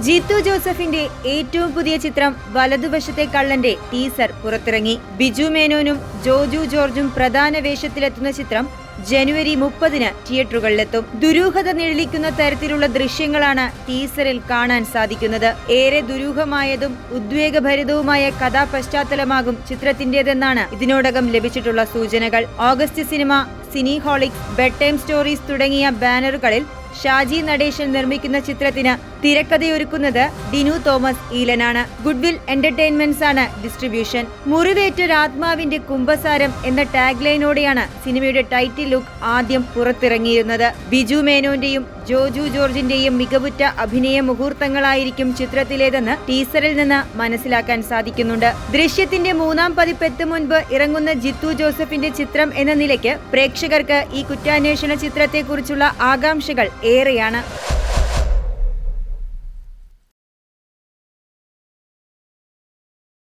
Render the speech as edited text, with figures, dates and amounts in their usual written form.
ജീത്തു ജോസഫിന്റെ ഏറ്റവും പുതിയ ചിത്രം വലതുവശത്തെ കള്ളന്റെ ടീസർ പുറത്തിറങ്ങി. ബിജു മേനോനും ജോജു ജോർജും പ്രധാന വേഷത്തിലെത്തുന്ന ചിത്രം ജനുവരി 30-ന് തിയേറ്ററുകളിലെത്തും. ദുരൂഹത നിഴലിക്കുന്ന തരത്തിലുള്ള ദൃശ്യങ്ങളാണ് ടീസറിൽ കാണാൻ സാധിക്കുന്നത്. ഏറെ ദുരൂഹമായതും ഉദ്വേഗഭരിതവുമായ കഥാപശ്ചാത്തലമാകും ചിത്രത്തിന്റേതെന്നാണ് ഇതിനോടകം ലഭിച്ചിട്ടുള്ള സൂചനകൾ. August cinema, Cineholics, bed time stories തുടങ്ങിയ ബാനറുകളിൽ ഷാജി നടേശൻ നിർമ്മിക്കുന്ന ചിത്രത്തിന് തിരക്കഥയൊരുക്കുന്നത് ഡിനു തോമസ് ഈലനാണ്. ഗുഡ്വിൽ എന്റർടൈൻമെന്റ്സ് ആണ് ഡിസ്ട്രിബ്യൂഷൻ. മുറിവേറ്റൊരാത്മാവിന്റെ കുംഭസാരം എന്ന ടാഗ് ലൈനോടെയാണ് സിനിമയുടെ ടൈറ്റിൽ ലുക്ക് ആദ്യം പുറത്തിറങ്ങിയിരുന്നത്. ബിജു മേനോന്റെയും ജോജു ജോർജിന്റെയും മികവുറ്റ അഭിനയ മുഹൂർത്തങ്ങളായിരിക്കും ചിത്രത്തിലേതെന്ന് ടീസറിൽ നിന്ന് മനസ്സിലാക്കാൻ സാധിക്കുന്നുണ്ട്. ദൃശ്യത്തിന്റെ 3-ാം പതിപ്പ് എത്തും മുൻപ് ഇറങ്ങുന്ന ജിത്തു ജോസഫിന്റെ ചിത്രം എന്ന നിലയ്ക്ക് പ്രേക്ഷകർക്ക് ഈ കുറ്റാന്വേഷണ ചിത്രത്തെക്കുറിച്ചുള്ള ആകാംക്ഷകൾ ഏറെയാണ്.